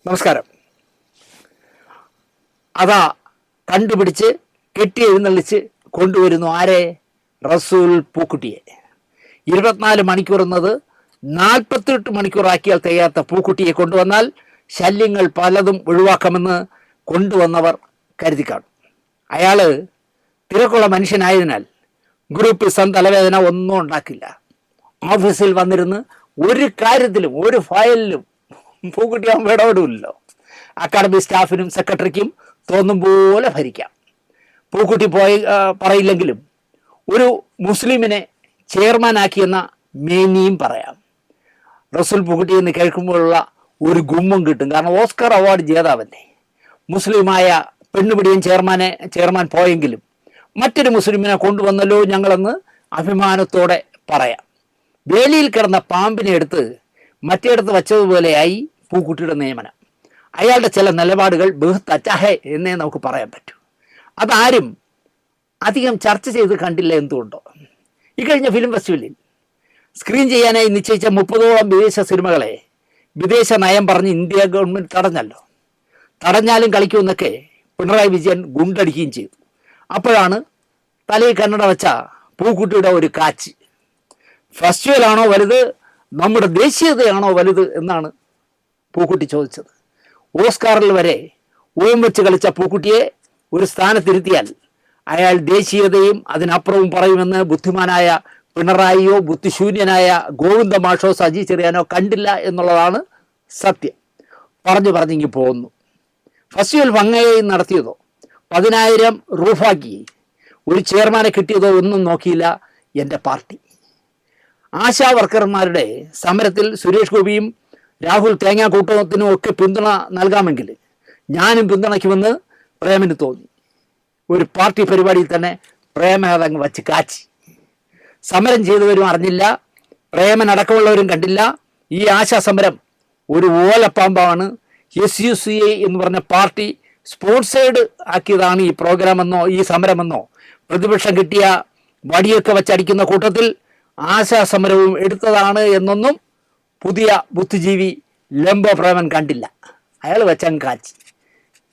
നമസ്കാരം. അതാ കണ്ടുപിടിച്ച് കെട്ടി എഴുന്നള്ളിച്ച് കൊണ്ടുവരുന്നു ആരെ? റസൂൽ പൂക്കുട്ടിയെ. 24 മണിക്കൂർ എന്നത് 48 മണിക്കൂറാക്കിയാൽ തികയാത്ത പൂക്കുട്ടിയെ കൊണ്ടുവന്നാൽ ശല്യങ്ങൾ പലതും ഒഴിവാക്കാമെന്ന് കൊണ്ടുവന്നവർ കരുതി കാണും. അയാൾ തിരക്കുള്ള മനുഷ്യനായതിനാൽ ഗ്രൂപ്പിസം തലവേദന ഒന്നും ഉണ്ടാക്കില്ല. ഓഫീസിൽ വന്നിരുന്ന് ഒരു കാര്യത്തിലും ഒരു ഫയലിലും പൂക്കുട്ടിയാകുമ്പോൾ ഇടപെടില്ലല്ലോ. അക്കാഡമി സ്റ്റാഫിനും സെക്രട്ടറിക്കും തോന്നും പോലെ ഭരിക്കാം. പൂക്കുട്ടി പറയില്ലെങ്കിലും ഒരു മുസ്ലിമിനെ ചെയർമാനാക്കിയെന്ന മേനിയും പറയാം. റസൂൽ പൂക്കുട്ടി എന്ന് കേൾക്കുമ്പോഴുള്ള ഒരു ഗുമ്മം കിട്ടും. കാരണം ഓസ്കർ അവാർഡ് ജേതാവല്ലേ. മുസ്ലിമായ പെണ്ണുപിടിയൻ ചെയർമാൻ പോയെങ്കിലും മറ്റൊരു മുസ്ലിമിനെ കൊണ്ടുവന്നല്ലോ ഞങ്ങളെന്ന് അഭിമാനത്തോടെ പറയാം. വേലിയിൽ കിടന്ന പാമ്പിനെ എടുത്ത് മറ്റേടത്ത് വച്ചതുപോലെയായി പൂക്കുട്ടിയുടെ നിയമനം. അയാളുടെ ചില നിലപാടുകൾ ബഹുത്ത് അച്ചാഹേ എന്നേ നമുക്ക് പറയാൻ പറ്റൂ. അതാരും അധികം ചർച്ച ചെയ്ത് കണ്ടില്ല. എന്തുകൊണ്ടോ? ഈ കഴിഞ്ഞ ഫിലിം ഫെസ്റ്റിവലിൽ സ്ക്രീൻ ചെയ്യാനായി നിശ്ചയിച്ച 30ഓളം വിദേശ സിനിമകളെ വിദേശ നയം പറഞ്ഞ് ഇന്ത്യ ഗവൺമെൻറ് തടഞ്ഞല്ലോ. തടഞ്ഞാലും കളിക്കുമെന്നൊക്കെ പിണറായി വിജയൻ ഗുണ്ടടിക്കുകയും ചെയ്തു. അപ്പോഴാണ് തലയിൽ കന്നഡ വെച്ച പൂക്കുട്ടിയുടെ ഒരു കാച്ച്. ഫെസ്റ്റിവലാണോ വലുത്, നമ്മുടെ ദേശീയതയാണോ വലുത് എന്നാണ് പൂക്കുട്ടി ചോദിച്ചത്. ഓസ്കാറിൽ വരെ ഓം വെച്ച് കളിച്ച പൂക്കുട്ടിയെ ഒരു സ്ഥാനത്തിരുത്തിയാൽ അയാൾ ദേശീയതയും അതിനപ്പുറവും പറയുമെന്ന് ബുദ്ധിമാനായ പിണറായിയോ ബുദ്ധിശൂന്യനായ ഗോവിന്ദ മാഷോ സജി ചെറിയാനോ കണ്ടില്ല എന്നുള്ളതാണ് സത്യം. പറഞ്ഞിങ്ങി പോകുന്നു. ഫെസ്റ്റിവൽ ഭംഗിയായി നടത്തിയതോ 10,000 റൂഫാക്കി ഒരു ചെയർമാനെ കിട്ടിയതോ ഒന്നും നോക്കിയില്ല എൻ്റെ പാർട്ടി. ആശാ വർക്കർമാരുടെ സമരത്തിൽ സുരേഷ് ഗോപിയും രാഹുൽ തേങ്ങാക്കൂട്ടത്തിനും ഒക്കെ പിന്തുണ നൽകാമെങ്കിൽ ഞാനും പിന്തുണയ്ക്കുമെന്ന് പ്രേമന് തോന്നി. ഒരു പാർട്ടി പരിപാടിയിൽ തന്നെ പ്രേമ അതങ്ങ് വച്ച് കാച്ചി. സമരം ചെയ്തവരും അറിഞ്ഞില്ല, പ്രേമനടക്കമുള്ളവരും കണ്ടില്ല. ഈ ആശാ സമരം ഒരു ഓലപ്പാമ്പാണ്. SUCI എന്ന് പറഞ്ഞ പാർട്ടി സ്പോൺസേഡ് ആക്കിയതാണ് ഈ പ്രോഗ്രാമെന്നോ ഈ സമരമെന്നോ പ്രതിപക്ഷം കിട്ടിയ വടിയൊക്കെ വച്ചടിക്കുന്ന കൂട്ടത്തിൽ ആശാ സമരവും എടുത്തതാണ് എന്നൊന്നും പുതിയ ബുദ്ധിജീവി ലംബോ പ്രേമൻ കണ്ടില്ല. അയാൾ വെച്ചങ്ങ് കാച്ചി.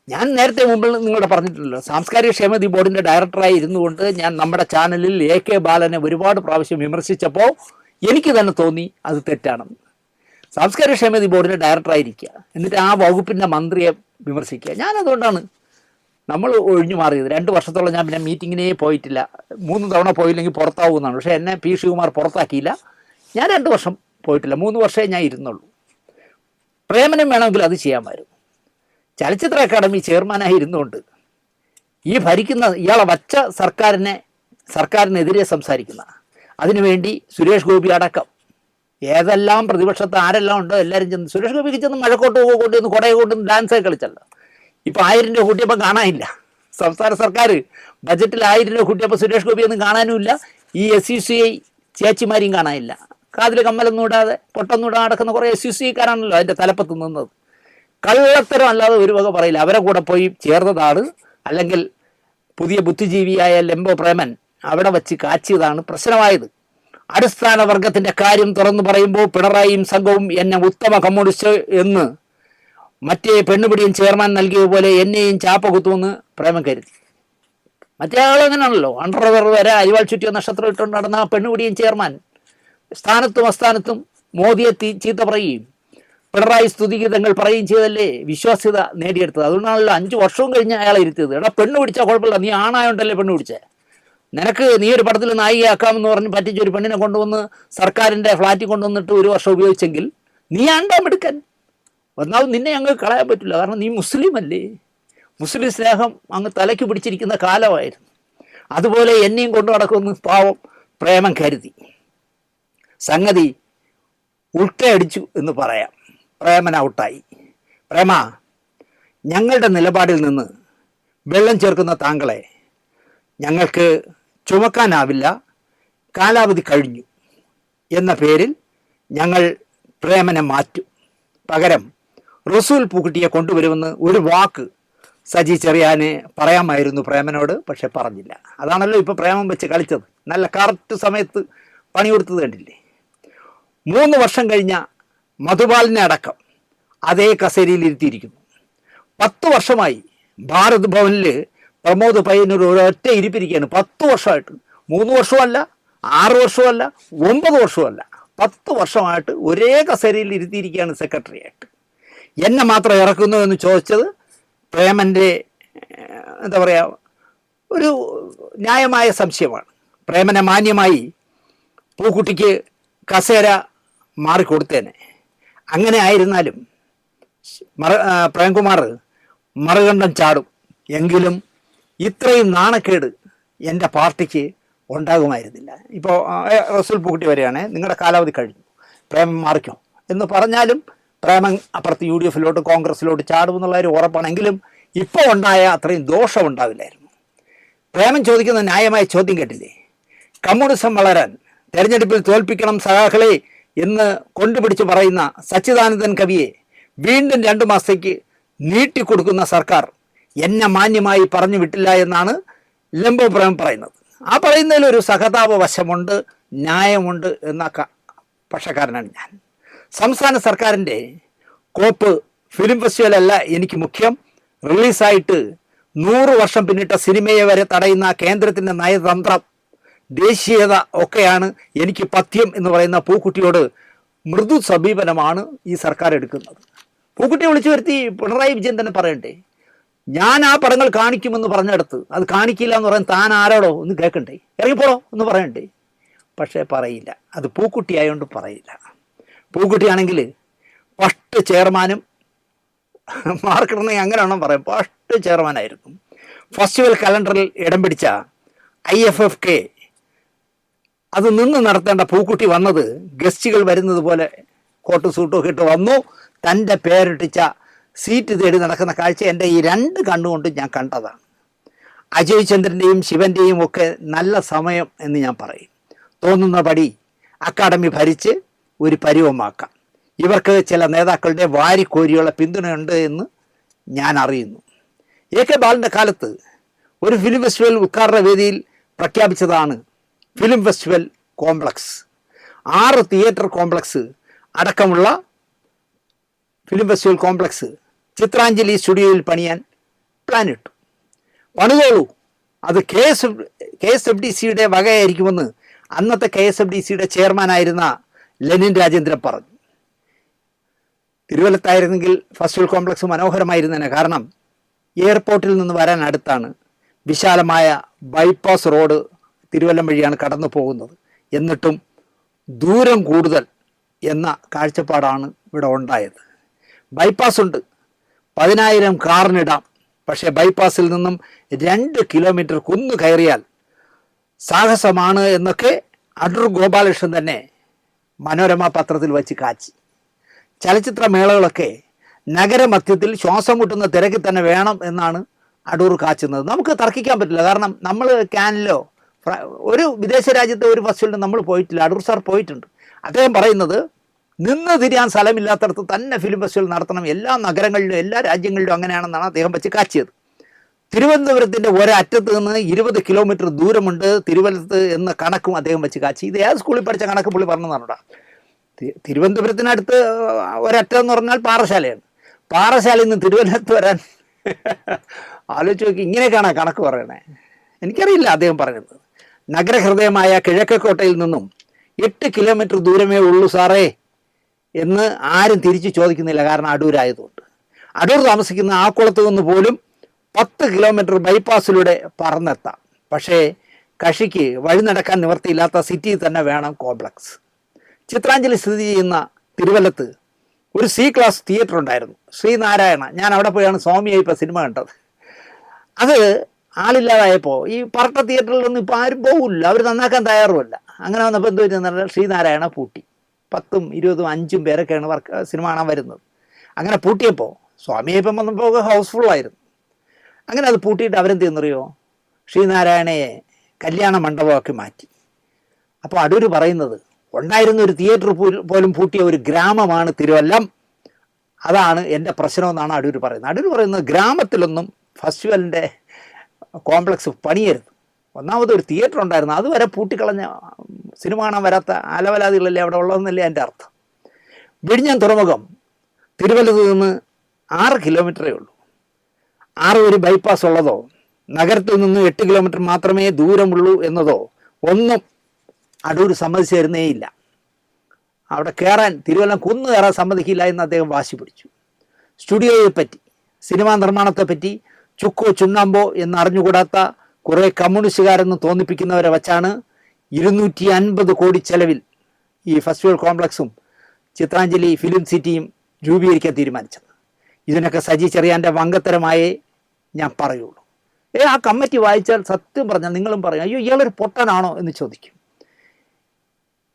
ഞാൻ നേരത്തെ മുമ്പിൽ നിങ്ങളോട് പറഞ്ഞിട്ടുണ്ടല്ലോ, സാംസ്കാരിക ക്ഷേമനിധി ബോർഡിൻ്റെ ഡയറക്ടറായി ഇരുന്നുകൊണ്ട് ഞാൻ നമ്മുടെ ചാനലിൽ AK ബാലനെ ഒരുപാട് പ്രാവശ്യം വിമർശിച്ചപ്പോൾ എനിക്ക് തന്നെ തോന്നി അത് തെറ്റാണെന്ന്. സാംസ്കാരിക ക്ഷേമനിധി ബോർഡിൻ്റെ ഡയറക്ടറായിരിക്കുക, എന്നിട്ട് ആ വകുപ്പിൻ്റെ മന്ത്രിയെ വിമർശിക്കുക. ഞാനതുകൊണ്ടാണ് നമ്മൾ ഒഴിഞ്ഞു മാറിയത്. 2 വർഷത്തോളം ഞാൻ പിന്നെ മീറ്റിങ്ങിനേ പോയിട്ടില്ല. 3 തവണ പോയില്ലെങ്കിൽ പുറത്താവുമെന്നാണ്. പക്ഷേ എന്നെ P ശിവകുമാർ പുറത്താക്കിയില്ല. ഞാൻ 2 വർഷം പോയിട്ടില്ല, 3 വർഷമേ ഞാൻ ഇരുന്നുള്ളൂ. പ്രേമനം വേണമെങ്കിൽ അത് ചെയ്യാമായിരുന്നു. ചലച്ചിത്ര അക്കാദമി ചെയർമാനായി ഇരുന്നുകൊണ്ട് ഈ ഭരിക്കുന്ന ഇയാളെ വച്ച സർക്കാരിനെതിരെ സംസാരിക്കുന്ന, അതിനുവേണ്ടി സുരേഷ് ഗോപി അടക്കം ഏതെല്ലാം പ്രതിപക്ഷത്ത് ആരെല്ലാം ഉണ്ടോ എല്ലാവരും ചെന്ന് സുരേഷ് ഗോപിക്ക് ചെന്ന് മഴക്കോട്ട് കൊണ്ടുവന്ന് കുടയെ കൊണ്ടുവന്ന് ഡാൻസൊക്കെ കളിച്ചല്ലോ. ഇപ്പോൾ 1000 രൂപ കൂട്ടിയപ്പോൾ കാണാനില്ല. സംസ്ഥാന സർക്കാർ ബജറ്റിൽ 1000 രൂപ കൂട്ടിയപ്പോൾ സുരേഷ് ഗോപിയൊന്നും കാണാനുമില്ല. ഈ SUCI ചേച്ചിമാരെയും കാണാനില്ല. കാതിൽ കമ്മലൊന്നും ഇടാതെ പൊട്ടൊന്നും ഇടാതെ നടക്കുന്ന കുറേ SUCIക്കാരാണല്ലോ അതിൻ്റെ തലപ്പത്ത് നിന്നത്. കള്ളത്തരം അല്ലാതെ ഒരു വക പറയില്ല. അവരെ കൂടെ പോയി ചേർന്നതാണ്, അല്ലെങ്കിൽ പുതിയ ബുദ്ധിജീവിയായ ലംബോ പ്രേമൻ അവിടെ വച്ച് കാച്ചിയതാണ് പ്രശ്നമായത്. അടിസ്ഥാന വർഗത്തിൻ്റെ കാര്യം തുറന്നു പറയുമ്പോൾ പിണറായിയും സംഘവും എന്നെ ഉത്തമ കമ്മ്യൂണിസ്റ്റ് എന്ന് മറ്റേ പെണ്ണുപിടിയൻ ചെയർമാൻ നൽകിയതുപോലെ എന്നെയും ചാപ്പ കുത്തുമെന്ന് പ്രേമൻ കരുതി. മറ്റേ ആളെങ്ങനെയാണല്ലോ, അണ്ടർവെയർ വരെ അരിവാൾ ചുറ്റിയ നക്ഷത്രം ഇട്ടുകൊണ്ട് നടന്ന പെണ്ണുപിടിയൻ ചെയർമാൻ സ്ഥാനത്തും അസ്ഥാനത്തും മോദിയെ ചീത്ത പറയുകയും പിണറായി സ്തുതിഗീതങ്ങൾ പറയുകയും ചെയ്തല്ലേ വിശ്വാസ്യത നേടിയെടുത്തത്. അതുകൊണ്ടാണല്ലോ 5 വർഷവും കഴിഞ്ഞ് അയാളെ ഇരുത്തിയത്. എടാ, പെണ്ണ് പിടിച്ചാൽ കുഴപ്പമില്ല, നീ ആണായോണ്ടല്ലേ പെണ്ണ് പിടിച്ചേ. നീ ഒരു പടത്തിൽ നായികയാക്കാമെന്ന് പറഞ്ഞ് പറ്റിച്ച് ഒരു പെണ്ണിനെ കൊണ്ടുവന്ന് സർക്കാരിൻ്റെ ഫ്ലാറ്റിൽ കൊണ്ടുവന്നിട്ട് 1 വർഷം ഉപയോഗിച്ചെങ്കിൽ നീ ആണ്ടാമെടുക്കാൻ. ഒന്നാമത് നിന്നെ അങ്ങ് കളയാൻ പറ്റില്ല, കാരണം നീ മുസ്ലിം അല്ലേ. മുസ്ലിം സ്നേഹം അങ്ങ് തലയ്ക്ക് പിടിച്ചിരിക്കുന്ന കാലമായിരുന്നു. അതുപോലെ എന്നെയും കൊണ്ടു നടക്കുമെന്ന് പാവം പ്രേമം കരുതി. സംഗതി ഉൾക്കയടിച്ചു എന്ന് പറയാം. പ്രേമൻ ഔട്ടായി. പ്രേമ, ഞങ്ങളുടെ നിലപാടിൽ നിന്ന് വെള്ളം ചേർക്കുന്ന താങ്കളെ ഞങ്ങൾക്ക് ചുമക്കാനാവില്ല, കാലാവധി കഴിഞ്ഞു എന്ന പേരിൽ ഞങ്ങൾ പ്രേമനെ മാറ്റും. പകരം റസൂൽ പൂക്കുട്ടിയെ കൊണ്ടുവരുമെന്ന് ഒരു വാക്ക് സജി ചെറിയാന് പറയാമായിരുന്നു പ്രേമനോട്. പക്ഷെ പറഞ്ഞില്ല. അതാണല്ലോ ഇപ്പോൾ പ്രേമം വെച്ച് കളിച്ചത്. നല്ല കറക്റ്റ് സമയത്ത് പണി കൊടുത്തത് കണ്ടില്ലേ. 3 വർഷം കഴിഞ്ഞ മധുപാലിനെ അടക്കം അതേ കസേരയിൽ ഇരുത്തിയിരിക്കുന്നു. 10 വർഷമായി ഭാരത് ഭവനിൽ പ്രമോദ് പയ്യന്നൂർ ഒരൊറ്റ ഇരിപ്പിരിക്കുകയാണ്. 10 വർഷമായിട്ട്. 3 വർഷമല്ല, 6 വർഷമല്ല, 9 വർഷമല്ല, 10 വർഷമായിട്ട് ഒരേ കസേരയിൽ ഇരുത്തിയിരിക്കുകയാണ് സെക്രട്ടറിയായിട്ട്. എന്നെ മാത്രം ഇറക്കുന്നു എന്ന് ചോദിച്ചത് പ്രേമൻ്റെ എന്താ പറയുക, ഒരു ന്യായമായ സംശയമാണ്. പ്രേമനെ മാന്യമായി പൂക്കുട്ടിക്ക് കസേര മാറിക്കൊടുത്തേനെ. അങ്ങനെ ആയിരുന്നാലും പ്രേംകുമാർ മറുകണ്ഠം ചാടും. എങ്കിലും ഇത്രയും നാണക്കേട് എൻ്റെ പാർട്ടിക്ക് ഉണ്ടാകുമായിരുന്നില്ല. ഇപ്പോൾ റസൂൽ പൂക്കുട്ടി വരികയാണെ, നിങ്ങളുടെ കാലാവധി കഴിഞ്ഞു, പ്രേമം മാറിക്കോ എന്ന് പറഞ്ഞാലും പ്രേമം അപ്പുറത്ത് UDF-ലോട്ട് കോൺഗ്രസ്സിലോട്ട് ചാടുമെന്നുള്ള ഒരു ഉറപ്പാണെങ്കിലും ഇപ്പോൾ ഉണ്ടായ അത്രയും ദോഷം ഉണ്ടാവില്ലായിരുന്നു. പ്രേമം ചോദിക്കുന്ന ന്യായമായ ചോദ്യം കേട്ടില്ലേ? കമ്മ്യൂണിസം വളരാൻ തെരഞ്ഞെടുപ്പിൽ തോൽപ്പിക്കണം സഖാക്കളെ എന്ന് കൊണ്ടുപിടിച്ച് പറയുന്ന സച്ചിദാനന്ദൻ കവിയെ വീണ്ടും 2 മാസത്തേക്ക് നീട്ടിക്കൊടുക്കുന്ന സർക്കാർ എന്നെ മാന്യമായി പറഞ്ഞു വിട്ടില്ല എന്നാണ് ലംബോ പ്രേം പറയുന്നത്. ആ പറയുന്നതിൽ ഒരു സഹതാപ വശമുണ്ട്, ന്യായമുണ്ട് എന്ന പക്ഷക്കാരനാണ് ഞാൻ. സംസ്ഥാന സർക്കാരിൻ്റെ കോപ്പ് ഫിലിം ഫെസ്റ്റിവലല്ല എനിക്ക് മുഖ്യം. റിലീസായിട്ട് 100 വർഷം പിന്നിട്ട സിനിമയെ വരെ തടയുന്ന കേന്ദ്രത്തിൻ്റെ നയതന്ത്രം, ദേശീയത ഒക്കെയാണ് എനിക്ക് പഥ്യം എന്ന് പറയുന്ന പൂക്കുട്ടിയോട് മൃദു സമീപനമാണ് ഈ സർക്കാർ എടുക്കുന്നത്. പൂക്കുട്ടിയെ വിളിച്ചു വരുത്തി പിണറായി വിജയൻ തന്നെ പറയണ്ടേ, ഞാൻ ആ പടങ്ങൾ കാണിക്കുമെന്ന് പറഞ്ഞെടുത്ത് അത് കാണിക്കില്ല എന്ന് പറയാൻ താൻ ആരോടോ ഒന്ന് കേൾക്കണ്ടേ, ഇറങ്ങിപ്പോടോ എന്ന് പറയണ്ടേ? പക്ഷേ പറയില്ല. അത് പൂക്കുട്ടി ആയതുകൊണ്ട് പറയില്ല. പൂക്കുട്ടിയാണെങ്കിൽ ഫസ്റ്റ് ചെയർമാനും, മാർക്കിടണമെങ്കിൽ അങ്ങനെ വേണം പറയാം, ഫസ്റ്റ് ചെയർമാനായിരുന്നു. ഫെസ്റ്റിവൽ കലണ്ടറിൽ ഇടം പിടിച്ച IFFK അത് നിന്ന് നടത്തേണ്ട പൂക്കുട്ടി വന്നത് ഗസ്റ്റുകൾ വരുന്നത് പോലെ കോട്ടും സൂട്ടും ഒക്കെ ഇട്ട് വന്നു. തൻ്റെ പേരിട്ടിച്ച സീറ്റ് തേടി നടക്കുന്ന കാഴ്ച എൻ്റെ ഈ 2 കണ്ണുകൊണ്ട് ഞാൻ കണ്ടതാണ്. അജയ് ചന്ദ്രൻ്റെയും ശിവൻ്റെയും ഒക്കെ നല്ല സമയം എന്ന് ഞാൻ പറയും. തോന്നുന്ന പടി അക്കാഡമി ഭരിച്ച് ഒരു പരുവമാക്കാം. ഇവർക്ക് ചില നേതാക്കളുടെ വാരിക്കോരിയുള്ള പിന്തുണയുണ്ട് എന്ന് ഞാൻ അറിയുന്നു. AK ബാലൻ്റെ കാലത്ത് ഒരു ഫിലിം ഫെസ്റ്റിവൽ ഉദ്ഘാടന വേദിയിൽ പ്രഖ്യാപിച്ചതാണ് film festival complex. 6 theatre complex അടക്കമുള്ള ഫിലിം ഫെസ്റ്റിവൽ കോംപ്ലക്സ് ചിത്രാഞ്ജലി സ്റ്റുഡിയോയിൽ പണിയാൻ പ്ലാനിട്ടു. പണിതോളൂ, അത് KSFDCയുടെ വകയായിരിക്കുമെന്ന് അന്നത്തെ KSFDCയുടെ ചെയർമാനായിരുന്ന ലെനിൻ രാജേന്ദ്രൻ പറഞ്ഞു. തിരുവല്ലത്തായിരുന്നെങ്കിൽ ഫെസ്റ്റിവൽ കോംപ്ലക്സ് മനോഹരമായിരുന്നേനെ. കാരണം എയർപോർട്ടിൽ നിന്ന് വരാൻ അടുത്താണ്. വിശാലമായ ബൈപ്പാസ് റോഡ് തിരുവല്ലം വഴിയാണ് കടന്നു പോകുന്നത്. എന്നിട്ടും ദൂരം കൂടുതൽ എന്ന കാഴ്ചപ്പാടാണ് ഇവിടെ ഉണ്ടായത്. ബൈപ്പാസ് ഉണ്ട്, 10,000 കാറിനിടാം. പക്ഷേ ബൈപ്പാസിൽ നിന്നും 2 കിലോമീറ്റർ കുന്നു കയറിയാൽ സാഹസമാണ് എന്നൊക്കെ അടൂർ ഗോപാലകൃഷ്ണൻ തന്നെ മനോരമ പത്രത്തിൽ വച്ച് കാച്ചി. ചലച്ചിത്രമേളകളൊക്കെ നഗരമധ്യത്തിൽ ശ്വാസം മുട്ടുന്ന തിരക്കിൽ തന്നെ വേണം എന്നാണ് അടൂർ കാച്ചുന്നത്. നമുക്ക് തർക്കിക്കാൻ പറ്റില്ല. കാരണം നമ്മൾ കാനിലോ ഒരു വിദേശ രാജ്യത്തെ ഒരു ഫെസ്റ്റിവലിന് നമ്മൾ പോയിട്ടില്ല. അടൂർ സാർ പോയിട്ടുണ്ട്. അദ്ദേഹം പറയുന്നത് നിന്ന് തിരിയാൻ സ്ഥലമില്ലാത്തടത്ത് തന്നെ ഫിലിം ഫെസ്റ്റിവൽ നടത്തണം. എല്ലാ നഗരങ്ങളിലും എല്ലാ രാജ്യങ്ങളിലും അങ്ങനെയാണെന്നാണ് അദ്ദേഹം വെച്ച് കാച്ചിയത്. തിരുവനന്തപുരത്തിൻ്റെ ഒരറ്റത്ത് നിന്ന് 20 കിലോമീറ്റർ ദൂരമുണ്ട് തിരുവനന്തപുരത്ത് എന്ന കണക്കും അദ്ദേഹം വെച്ച് കാച്ചി. ഇത് ഏത് സ്കൂളിൽ പഠിച്ച കണക്ക് പുള്ളി പറഞ്ഞതാണ്. തിരുവനന്തപുരത്തിനടുത്ത് ഒരറ്റം എന്ന് പറഞ്ഞാൽ പാറശാലയാണ്. പാറശാലയിൽ നിന്ന് തിരുവനന്തപുരത്ത് വരാൻ ആലോചിച്ച് നോക്കി. ഇങ്ങനെയൊക്കെയാണ് കണക്ക് പറയണേ. എനിക്കറിയില്ല അദ്ദേഹം പറഞ്ഞത്. നഗരഹൃദയമായ കിഴക്കേക്കോട്ടയിൽ നിന്നും 8 കിലോമീറ്റർ ദൂരമേ ഉള്ളൂ സാറേ എന്ന് ആരും തിരിച്ചു ചോദിക്കുന്നില്ല. കാരണം അടൂരായതുകൊണ്ട്. അടൂർ താമസിക്കുന്ന ആക്കുളത്ത് നിന്ന് പോലും 10 കിലോമീറ്റർ ബൈപ്പാസിലൂടെ പറന്നെത്താം. പക്ഷേ കക്ഷിക്ക് വഴി നടക്കാൻ നിവർത്തിയില്ലാത്ത സിറ്റിയിൽ തന്നെ വേണം കോംപ്ലക്സ്. ചിത്രാഞ്ജലി സ്ഥിതി ചെയ്യുന്ന തിരുവല്ലത്ത് ഒരു C ക്ലാസ് തിയേറ്റർ ഉണ്ടായിരുന്നു, ശ്രീനാരായണ. ഞാൻ അവിടെ പോയാണ് സ്വാമിയായി ഇപ്പോൾ സിനിമ കണ്ടത്. അത് ആളില്ലാതായപ്പോൾ ഈ പറട്ട തിയേറ്ററിലൊന്നും ഇപ്പോൾ ആരും പോകില്ല, അവർ നന്നാക്കാൻ തയ്യാറുമല്ല. അങ്ങനെ വന്നപ്പോൾ എന്ത് പറ്റുന്ന ശ്രീനാരായണ പൂട്ടി. 10, 20, 5 പേരൊക്കെയാണ് സിനിമ കാണാൻ വരുന്നത്. അങ്ങനെ പൂട്ടിയപ്പോൾ സ്വാമിയായിപ്പം വന്നപ്പോൾ ഹൗസ്ഫുള്ളായിരുന്നു. അങ്ങനെ അത് പൂട്ടിയിട്ട് അവരെന്ത് ചെയ്യുന്നറിയോ, ശ്രീനാരായണയെ കല്യാണ മണ്ഡപമാക്കി മാറ്റി. അപ്പോൾ അടൂർ പറയുന്നത് ഉണ്ടായിരുന്ന ഒരു തിയേറ്റർ പോലും പൂട്ടിയ ഒരു ഗ്രാമമാണ് തിരുവല്ലം. അതാണ് എൻ്റെ പ്രശ്നമെന്നാണ് അടൂർ പറയുന്നത്. അടൂർ പറയുന്നത് ഗ്രാമത്തിലൊന്നും ഫെസ്റ്റിവലിൻ്റെ കോംപ്ലക്സ് പണിയരുത്. ഒന്നാമത് ഒരു തിയേറ്റർ ഉണ്ടായിരുന്നു, അതുവരെ പൂട്ടിക്കളഞ്ഞ സിനിമ കാണാൻ വരാത്ത അലവലാദികളല്ലേ അവിടെ ഉള്ളതെന്നല്ലേ എൻ്റെ അർത്ഥം. വിഴിഞ്ഞം തുറമുഖം തിരുവല്ലത്ത് നിന്ന് 6 കിലോമീറ്ററേ ഉള്ളൂ. ഒരു ബൈപ്പാസ് ഉള്ളതോ നഗരത്തിൽ നിന്ന് 8 കിലോമീറ്റർ മാത്രമേ ദൂരമുള്ളൂ എന്നതോ ഒന്നും അടൂർ സമ്മതിച്ചു തരുന്നേയില്ല. അവിടെ കയറാൻ, തിരുവല്ലം കുന്ന് കയറാൻ സമ്മതിക്കില്ല എന്ന് അദ്ദേഹം വാശി പിടിച്ചു. സ്റ്റുഡിയോയെപ്പറ്റി, സിനിമാ നിർമ്മാണത്തെപ്പറ്റി ചുക്കോ ചുണ്ണാമ്പോ എന്നറിഞ്ഞുകൂടാത്ത കുറേ കമ്മ്യൂണിസ്റ്റുകാരെന്ന് തോന്നിപ്പിക്കുന്നവരെ വച്ചാണ് 250 കോടി ചെലവിൽ ഈ ഫെസ്റ്റിവൽ കോംപ്ലക്സും ചിത്രാഞ്ജലി ഫിലിം സിറ്റിയും രൂപീകരിക്കാൻ തീരുമാനിച്ചത്. ഇതിനൊക്കെ സജി ചെറിയാൻ്റെ വങ്കത്തരമായേ ഞാൻ പറയുള്ളൂ. ആ കമ്മിറ്റി വായിച്ചാൽ സത്യം പറഞ്ഞാൽ നിങ്ങളും പറയും, അയ്യോ ഇയാളൊരു പൊട്ടനാണോ എന്ന് ചോദിക്കും.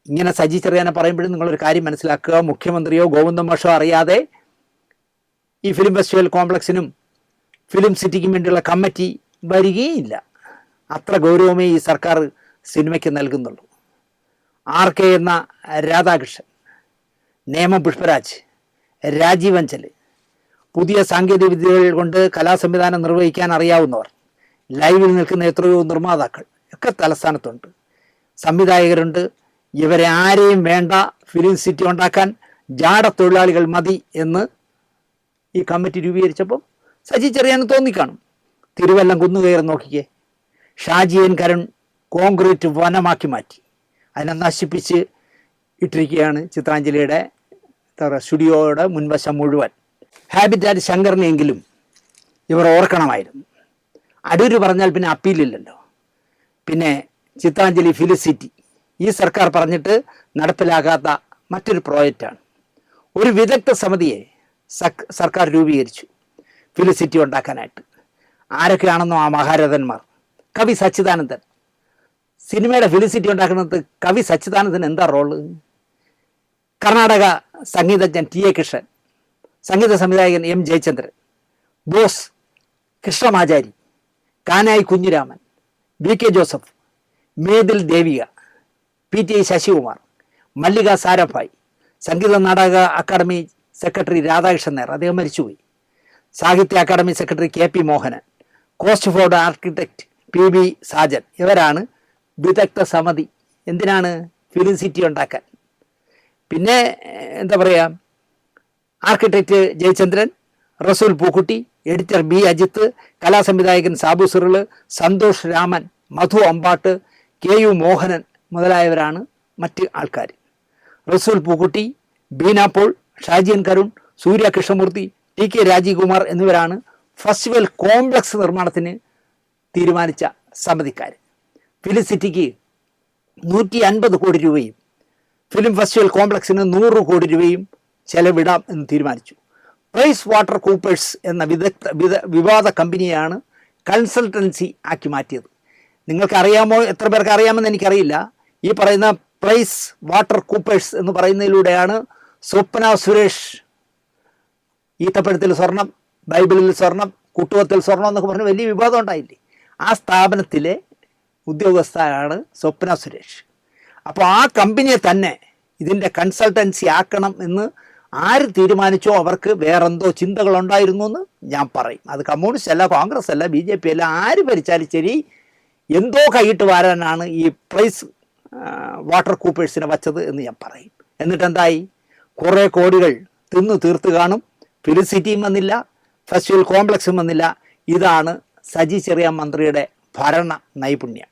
ഇങ്ങനെ സജി ചെറിയാനെ പറയുമ്പോഴും നിങ്ങളൊരു കാര്യം മനസ്സിലാക്കുക, മുഖ്യമന്ത്രിയോ ഗോവിന്ദ മാഷോ അറിയാതെ ഈ ഫിലിം ഫെസ്റ്റിവൽ കോംപ്ലക്സിനും ഫിലിം സിറ്റിക്കും വേണ്ടിയുള്ള കമ്മിറ്റി വരികയില്ല. അത്ര ഗൗരവമേ ഈ സർക്കാർ സിനിമയ്ക്ക് നൽകുന്നുള്ളൂ. RK എന്ന രാധാകൃഷ്ണൻ, നേമം പുഷ്പരാജ്, രാജീവ് അഞ്ചൽ, പുതിയ സാങ്കേതിക വിദ്യകൾ കൊണ്ട് കലാസംവിധാനം നിർവഹിക്കാൻ അറിയാവുന്നവർ, ലൈവിൽ നിൽക്കുന്ന എത്രയോ നിർമ്മാതാക്കൾ ഒക്കെ തലസ്ഥാനത്തുണ്ട്, സംവിധായകരുണ്ട്. ഇവരെ ആരെയും വേണ്ട, ഫിലിം സിറ്റി ഉണ്ടാക്കാൻ ജാട തൊഴിലാളികൾ മതി എന്ന് ഈ കമ്മിറ്റി രൂപീകരിച്ചപ്പോൾ സജി ചെറിയാന് തോന്നിക്കാണും. തിരുവല്ലം കുന്നുകയറി നോക്കിക്കേ, ഷാജിയൻ കരുൺ കോൺക്രീറ്റ് വനമാക്കി മാറ്റി, അതിനെ നശിപ്പിച്ച് ഇട്ടിരിക്കുകയാണ് ചിത്രാഞ്ജലിയുടെ സ്റ്റുഡിയോയുടെ മുൻവശം മുഴുവൻ. ഹാബിറ്റാറ്റ് ശങ്കറിനെങ്കിലും ഇവർ ഓർക്കണമായിരുന്നു. അടൂർ പറഞ്ഞാൽ പിന്നെ അപ്പീലില്ലല്ലോ. പിന്നെ ചിത്രാഞ്ജലി ഫിലിം സിറ്റി ഈ സർക്കാർ പറഞ്ഞിട്ട് നടപ്പിലാകാത്ത മറ്റൊരു പ്രോജക്റ്റാണ്. ഒരു വിദഗ്ധ സമിതിയെ സർക്കാർ രൂപീകരിച്ചു ഫിലിം സിറ്റി ഉണ്ടാക്കാനായിട്ട്. ആരൊക്കെയാണെന്നോ ആ മഹാരഥന്മാർ? കവി സച്ചിദാനന്ദൻ. സിനിമയുടെ ഫിലിം സിറ്റി ഉണ്ടാക്കുന്നത് കവി സച്ചിദാനന്ദൻ എന്താ റോള്? കർണാടക സംഗീതജ്ഞൻ ടി എ കൃഷ്ണൻ, സംഗീത സംവിധായകൻ M Jayachandran, Bose Krishnamachari, Kanayi Kunhiraman, BK Joseph, Methil Devika, PTI Sasikumar, Mallika Sarabhai, Sangeetha Nataka academy secretary Radhakrishnan Nair, അദ്ദേഹം മരിച്ചുപോയി, Sahitya academy secretary KP Mohanan, Costford architect PB Sajan. ഇവരാണ് വിദഗ്ധ സമിതി. എന്തിനാണ്? ഫിലിം സിറ്റി ഉണ്ടാക്കാൻ. പിന്നെ എന്താ പറയുക, ആർക്കിടെക്റ്റ് ജയചന്ദ്രൻ, റസൂൽ പൂക്കുട്ടി, എഡിറ്റർ B അജിത്ത്, കലാസംവിധായകൻ സാബു സിറിള്, സന്തോഷ് രാമൻ, മധു അമ്പാട്ട്, KU മോഹനൻ മുതലായവരാണ് മറ്റ് ആൾക്കാർ. റസൂൽ പൂക്കുട്ടി, ബീന പോൾ, ഷാജിയൻ കരുൺ, സൂര്യ കൃഷ്ണമൂർത്തി, TK രാജീവ് കുമാർ എന്നിവരാണ് ഫെസ്റ്റിവൽ കോംപ്ലക്സ് നിർമ്മാണത്തിന് തീരുമാനിച്ച സമിതിക്കാർ. ഫിലിം സിറ്റിക്ക് 150 കോടി രൂപയും ഫിലിം ഫെസ്റ്റിവൽ കോംപ്ലക്സിന് 100 കോടി രൂപയും ചെലവിടാം എന്ന് തീരുമാനിച്ചു. പ്രൈസ് വാട്ടർ കൂപ്പേഴ്സ് എന്ന വിവാദ കമ്പനിയാണ് കൺസൾട്ടൻസി ആക്കി മാറ്റിയത്. നിങ്ങൾക്ക് അറിയാമോ, എത്ര പേർക്ക് അറിയാമെന്ന് എനിക്കറിയില്ല. ഈ പറയുന്ന പ്രൈസ് വാട്ടർ കൂപ്പേഴ്സ് എന്ന് പറയുന്നതിലൂടെയാണ് സ്വപ്ന സുരേഷ് ഈത്തപ്പഴത്തിൽ സ്വർണം, ബൈബിളിൽ സ്വർണം, കുട്ടുവത്തിൽ സ്വർണം എന്നൊക്കെ പറഞ്ഞ് വലിയ വിവാദം ഉണ്ടായില്ലേ. ആ സ്ഥാപനത്തിലെ ഉദ്യോഗസ്ഥയാണ് സ്വപ്ന സുരേഷ്. അപ്പോൾ ആ കമ്പനിയെ തന്നെ ഇതിൻ്റെ കൺസൾട്ടൻസി ആക്കണം എന്ന് ആര് തീരുമാനിച്ചോ അവർക്ക് വേറെന്തോ ചിന്തകളുണ്ടായിരുന്നു എന്ന് ഞാൻ പറയും. അത് കമ്മ്യൂണിസ്റ്റ് അല്ല, കോൺഗ്രസ് അല്ല, BJP അല്ല, ആര് ഭരിച്ചാലും ശരി എന്തോ കൈയിട്ട് വാരാനാണ് ഈ പ്രൈസ് വാട്ടർ കൂപ്പേഴ്സിനെ വച്ചത് എന്ന് ഞാൻ പറയും. എന്നിട്ട് എന്തായി? കുറേ കോടികൾ തിന്നു തീർത്ത് കാണും. ഫിലിം സിറ്റിയും വന്നില്ല, ഫെസ്റ്റിവൽ കോംപ്ലക്സും വന്നില്ല. ഇതാണ് സജി ചെറിയാൻ മന്ത്രിയുടെ ഭരണ നൈപുണ്യം.